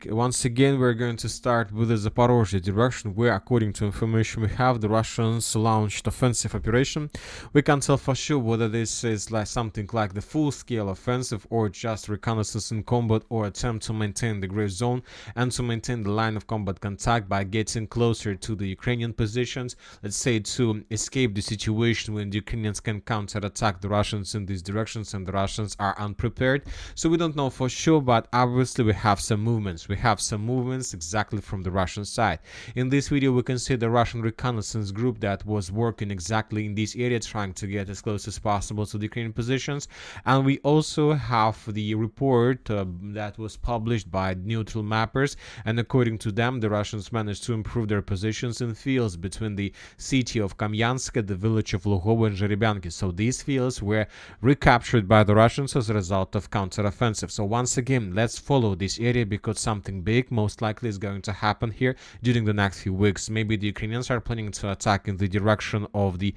Once again, we're going to start with the Zaporozhye direction, where, according to information we have, the Russians launched offensive operation. We can't tell for sure whether this is like something like the full-scale offensive or just reconnaissance in combat or attempt to maintain the gray zone and to maintain the line of combat contact by getting closer to the Ukrainian positions, let's say to escape the situation when the Ukrainians can counterattack the Russians in these directions and the Russians are unprepared. So we don't know for sure, but obviously we have some movements. We have some movements exactly from the Russian side. In this video, we can see the Russian reconnaissance group that was working exactly in this area, trying to get as close as possible to the Ukrainian positions. And we also have the report that was published by neutral mappers. And according to them, the Russians managed to improve their positions in fields between the city of Kamyansk, the village of Lugovo and Zherebyanki. So these fields were recaptured by the Russians as a result of counteroffensive. So once again, let's follow this area because something big most likely is going to happen here during the next few weeks. Maybe the Ukrainians are planning to attack in the direction of the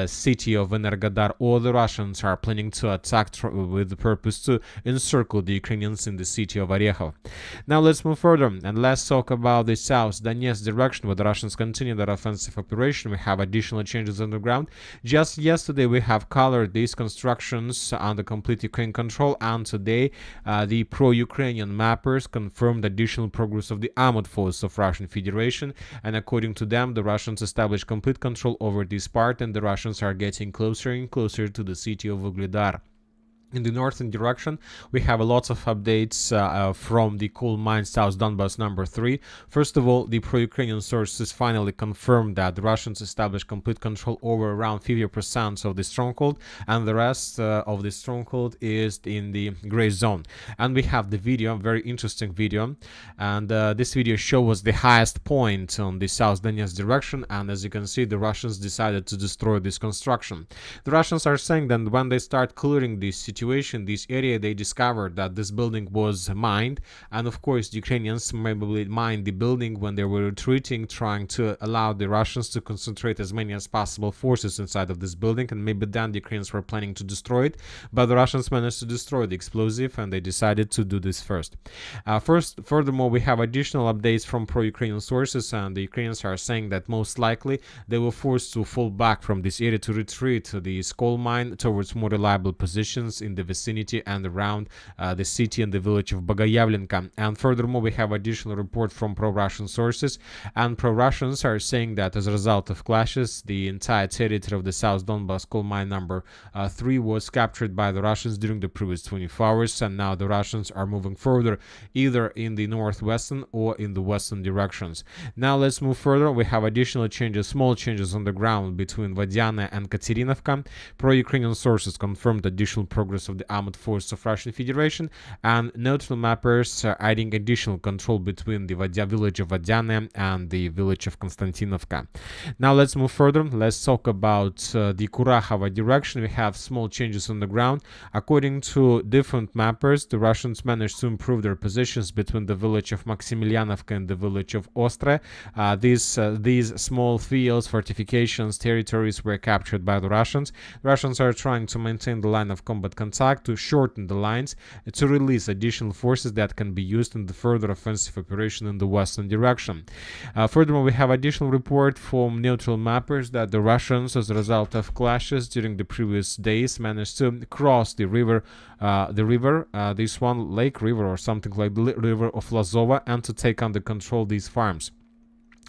city of Energodar, or the Russians are planning to attack with the purpose to encircle the Ukrainians in the city of Orekhov. Now let's move further and let's talk about the South Donetsk direction, where the Russians continue their offensive operation. We have additional changes on the ground. Just yesterday we have colored these constructions under complete Ukraine control, and today the pro-Ukrainian mappers confirmed additional progress of the armored force of Russian Federation, and according to them, the Russians established complete control over this part and the Russians are getting closer and closer to the city of Ugledar. In the northern direction, we have a lot of updates from the coal mine South Donbass number 3. First of all, the pro-Ukrainian sources finally confirmed that the Russians established complete control over around 50% of the stronghold, and the rest of the stronghold is in the gray zone. And we have the video, very interesting video, and this video shows the highest point on the South Donetsk direction, and as you can see, the Russians decided to destroy this construction. The Russians are saying that when they start clearing this this area, they discovered that this building was mined, and of course the Ukrainians maybe mined the building when they were retreating, trying to allow the Russians to concentrate as many as possible forces inside of this building, and maybe then the Ukrainians were planning to destroy it, but the Russians managed to destroy the explosive and they decided to do this first. Furthermore, we have additional updates from pro-Ukrainian sources, and the Ukrainians are saying that most likely they were forced to fall back from this area to retreat to the coal mine towards more reliable positions in the vicinity and around the city and the village of Bogayavlenka. And furthermore, we have additional report from pro-Russian sources, and pro-Russians are saying that as a result of clashes, the entire territory of the South Donbass coal mine number 3 was captured by the Russians during the previous 24 hours, and now the Russians are moving further either in the northwestern or in the western directions. Now let's move further. We have additional changes, small changes on the ground between Vadiana and Katerinovka. Pro-Ukrainian sources confirmed additional progress of the armored force of Russian Federation, and neutral mappers are adding additional control between the village of Vadiana and the village of Konstantinovka. Now let's move further. Let's talk about the Kurakhova direction. We have small changes on the ground. According to different mappers, the Russians managed to improve their positions between the village of Maximilianovka and the village of Ostre. These small fields, fortifications, territories were captured by the Russians. The Russians are trying to maintain the line of combat contact, to shorten the lines, to release additional forces that can be used in the further offensive operation in the western direction. Furthermore, we have additional report from neutral mappers that the Russians, as a result of clashes during the previous days, managed to cross the river, this one Lake River or something like the river of Lazova, and to take under control these farms.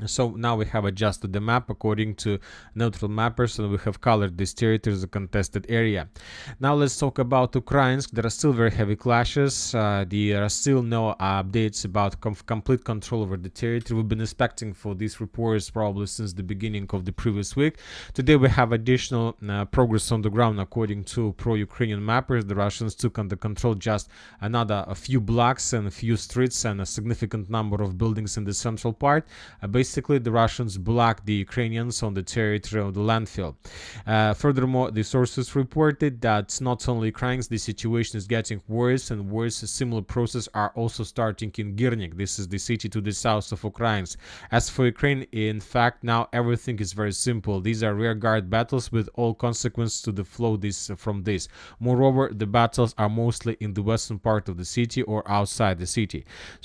So now we have adjusted the map according to neutral mappers, and we have colored this territory as a contested area. Now let's talk about Ukrainsk. There are still very heavy clashes. There are still no updates about complete control over the territory. We've been expecting for these reports probably since the beginning of the previous week. Today we have additional progress on the ground according to pro-Ukrainian mappers. The Russians took under control just a few blocks and a few streets and a significant number of buildings in the central part. Basically basically the Russians blocked the Ukrainians on the territory of the landfill. Furthermore, the sources reported that not only Ukraine, the situation is getting worse and worse. A similar process are also starting in Girnik. This is the city to the south of Ukraine. As for Ukraine, in fact, now everything is very simple. These are rearguard battles with all consequences to the flow from this. Moreover, the battles are mostly in the western part of the city or outside the city.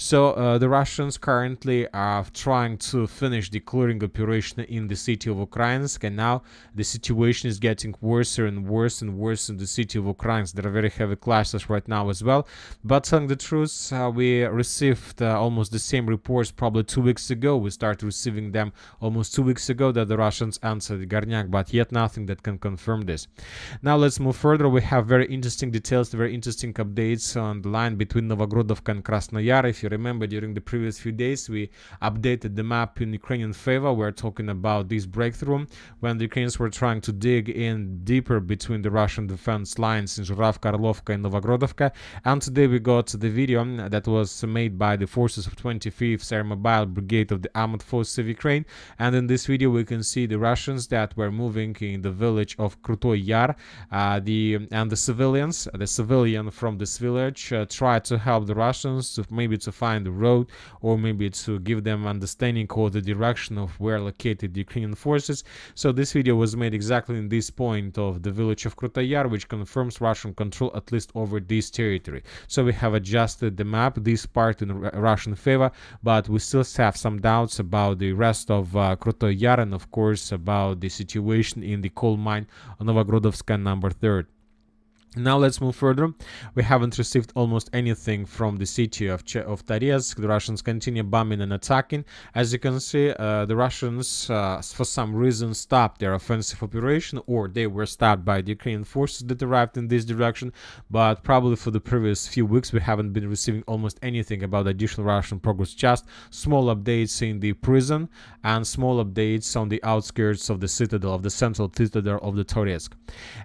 So the Russians currently are trying to finish the clearing operation in the city of Ukrainsk, and now the situation is getting worse and worse and worse in the city of Ukrainsk. There are very heavy clashes right now as well. But telling the truth, we received almost the same reports probably 2 weeks ago. We started receiving them almost 2 weeks ago that the Russians answered Gornyak, but yet nothing that can confirm this. Now let's move further. We have very interesting details, very interesting updates on the line between Novogrodovka and Krasnoyar. If you remember, during the previous few days, we updated the map in Ukrainian favor. We're talking about this breakthrough when the Ukrainians were trying to dig in deeper between the Russian defense lines in Zhuravka, Orlovka, and Novogrodovka. And today we got the video that was made by the forces of 25th Air Mobile Brigade of the Armored Forces of Ukraine. And in this video, we can see the Russians that were moving in the village of Krutoy Yar. The civilians, the civilian from this village tried to help the Russians to maybe to find the road or maybe to give them understanding or the direction of where located the Ukrainian forces. So this video was made exactly in this point of the village of Krutoy Yar, which confirms Russian control at least over this territory. So we have adjusted the map, this part in Russian favor, but we still have some doubts about the rest of Krutoy Yar and of course about the situation in the coal mine on Novogrodovska number 3rd. Now let's move further. We haven't received almost anything from the city of Toretsk. The Russians continue bombing and attacking. As you can see, the Russians for some reason stopped their offensive operation, or they were stopped by the Ukrainian forces that arrived in this direction. But probably for the previous few weeks we haven't been receiving almost anything about additional Russian progress, just small updates in the prison and small updates on the outskirts of the citadel, of the central citadel of the Toretsk.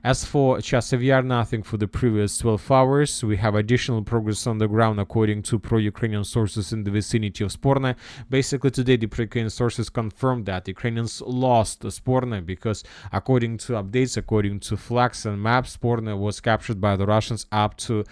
As for Chasiv Yar, nothing for the previous 12 hours. We have additional progress on the ground according to pro-Ukrainian sources in the vicinity of Sporne. Basically today the pro-Ukrainian sources confirmed that Ukrainians lost Sporne because according to updates, according to flags and maps, Sporne was captured by the Russians up to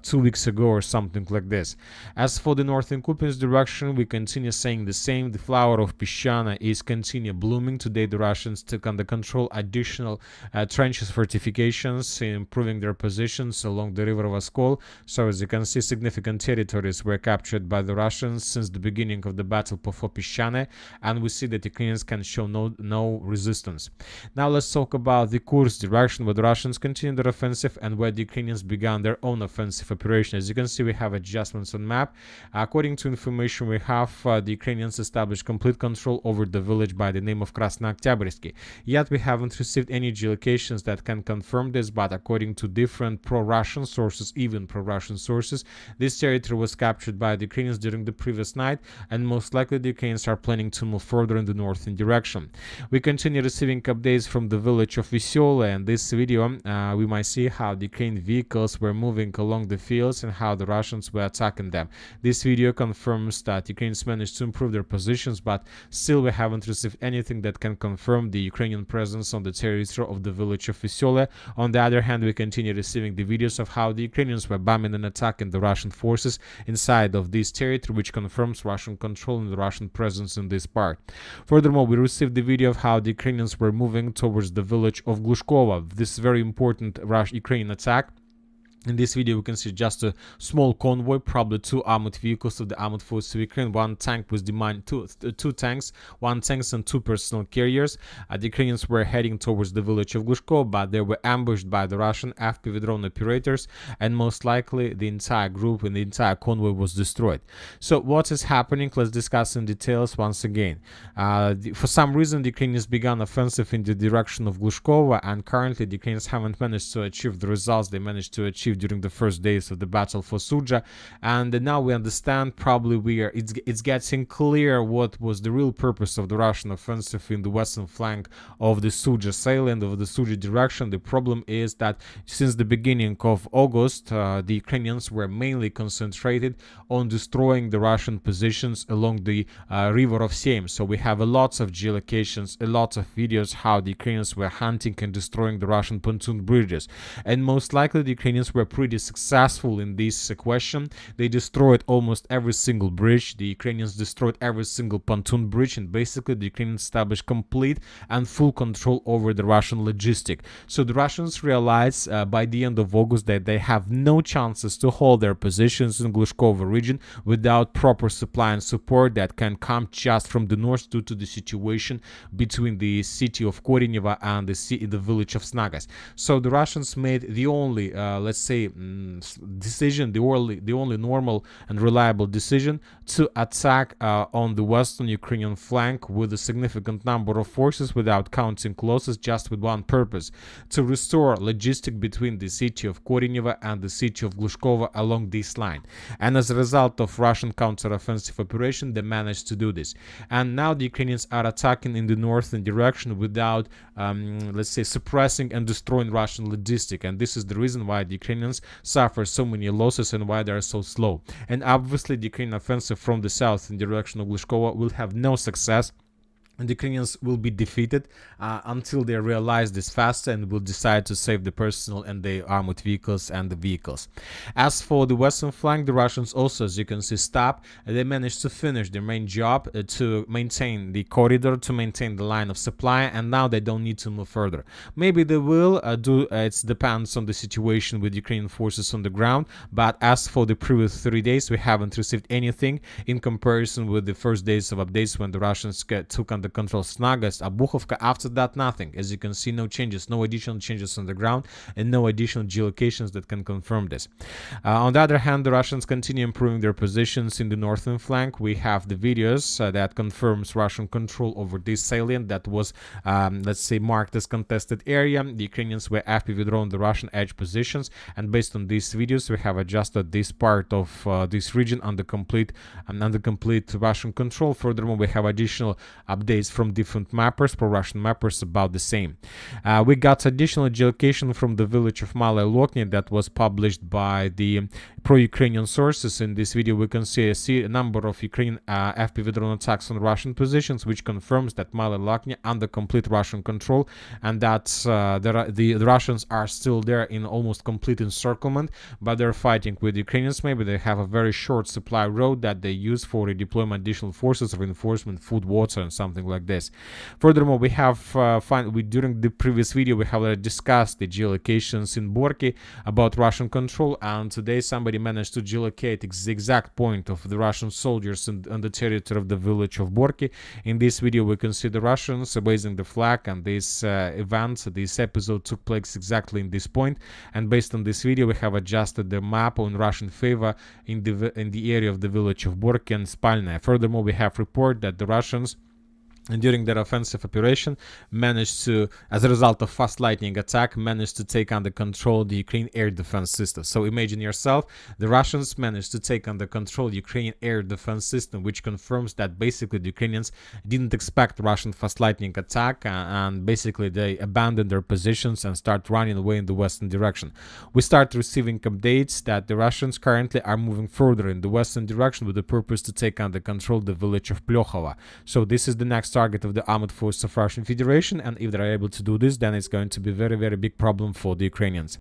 2 weeks ago or something like this. As for the northern Kupiansk direction, we continue saying the same. The flower of Pishchana is continue blooming. Today the Russians took under control additional trenches fortifications, improving their positions along the river Voskol. So as you can see, significant territories were captured by the Russians since the beginning of the battle for Pishchane, and we see that Ukrainians can show no resistance. Now let's talk about the Kursk direction, where the Russians continue their offensive and where the Ukrainians began their own offensive operation. As you can see, we have adjustments on map. According to information we have, the Ukrainians established complete control over the village by the name of Krasnooktyabrski. Yet we haven't received any geolocations that can confirm this, but according to different pro-Russian sources, even pro-Russian sources, this territory was captured by the Ukrainians during the previous night, and most likely the Ukrainians are planning to move further in the northern direction. We continue receiving updates from the village of Vysyola, and this video we might see how the Ukrainian vehicles were moving along the fields and how the Russians were attacking them. This video confirms that Ukrainians managed to improve their positions, but still we haven't received anything that can confirm the Ukrainian presence on the territory of the village of Vysyola. On the other hand, we continue receiving the videos of how the Ukrainians were bombing and attacking the Russian forces inside of this territory, which confirms Russian control and the Russian presence in this part. Furthermore, we received the video of how the Ukrainians were moving towards the village of Glushkova. This very important Ukrainian attack. In this video, we can see just a small convoy, probably 2 armored vehicles of the armored forces of Ukraine, 1 tank with two tanks, 1 tank and 2 personal carriers. The Ukrainians were heading towards the village of Glushko, but they were ambushed by the Russian FPV drone operators, and most likely the entire group and the entire convoy was destroyed. So what is happening? Let's discuss in details once again. For some reason, the Ukrainians began offensive in the direction of Glushkova, and currently the Ukrainians haven't managed to achieve the results they managed to achieve achieved during the first days of the battle for Suja. And now we understand, probably it's getting clear what was the real purpose of the Russian offensive in the western flank of the Suja salient, of the Suja direction. The problem is that since the beginning of August, the Ukrainians were mainly concentrated on destroying the Russian positions along the river of Seym. So we have lots of geolocations, a lot of videos how the Ukrainians were hunting and destroying the Russian pontoon bridges. And most likely the Ukrainians were pretty successful in this question. They destroyed almost every single bridge. The Ukrainians destroyed every single pontoon bridge, and basically the Ukrainians established complete and full control over the Russian logistic. So the Russians realized by the end of August that they have no chances to hold their positions in Glushkovo region without proper supply and support that can come just from the north due to the situation between the city of Korineva and the village of Snagas. So the Russians made the only, let's say, decision, the only normal and reliable decision to attack on the western Ukrainian flank with a significant number of forces without counting losses, just with one purpose: to restore logistic between the city of Korineva and the city of Glushkovo along this line. And as a result of Russian counter-offensive operation, they managed to do this. And now the Ukrainians are attacking in the northern direction without, let's say, suppressing and destroying Russian logistic. And this is the reason why the Ukrainians suffer so many losses and why they are so slow. And obviously the Ukrainian offensive from the south in the direction of Glushkovo will have no success, and the Ukrainians will be defeated until they realize this faster and will decide to save the personnel and the armored vehicles and the vehicles. As for the western flank, the Russians also, as you can see, stop. They managed to finish their main job to maintain the corridor, to maintain the line of supply, and now they don't need to move further. Maybe they will do, it depends on the situation with Ukrainian forces on the ground, but as for the previous 3 days, we haven't received anything in comparison with the first days of updates when the Russians took on the control Snagas, Abuchovka. After that, nothing. As you can see, no changes, no additional changes on the ground, and no additional geolocations that can confirm this. On the other hand, the Russians continue improving their positions in the northern flank. We have the videos that confirms Russian control over this salient that was, let's say, marked as contested area. The Ukrainians were FPV drone the Russian edge positions, and based on these videos, we have adjusted this part of this region under complete Russian control. Furthermore, we have additional updates from different mappers, pro-Russian mappers, about the same. We got additional geolocation from the village of Malaya Lokny that was published by the pro-Ukrainian sources. In this video, we can see a number of Ukrainian FPV drone attacks on Russian positions, which confirms that Malaya Lokny under complete Russian control, and that the Russians are still there in almost complete encirclement, but they're fighting with the Ukrainians. Maybe they have a very short supply road that they use for redeployment additional forces, reinforcement, food, water, and something like this. Furthermore, we have during the previous video we have discussed the geolocations in Borky about Russian control, and today somebody managed to geolocate the exact point of the Russian soldiers on the territory of the village of Borky. In this video we can see the Russians raising the flag, and this this episode took place exactly in this point. And based on this video we have adjusted the map in Russian favor in the area of the village of Borky and Spalnaya. Furthermore, we have report that the Russians, and during their offensive operation, managed to, as a result of fast lightning attack, managed to take under control the Ukrainian air defense system. So imagine yourself, the Russians managed to take under control the Ukrainian air defense system, which confirms that basically the Ukrainians didn't expect Russian fast lightning attack, and basically they abandoned their positions and start running away in the western direction. We start receiving updates that the Russians currently are moving further in the western direction with the purpose to take under control the village of Plokhova. So this is the next target of the armored forces of Russian Federation, and if they are able to do this, then it's going to be very, very big problem for the Ukrainians.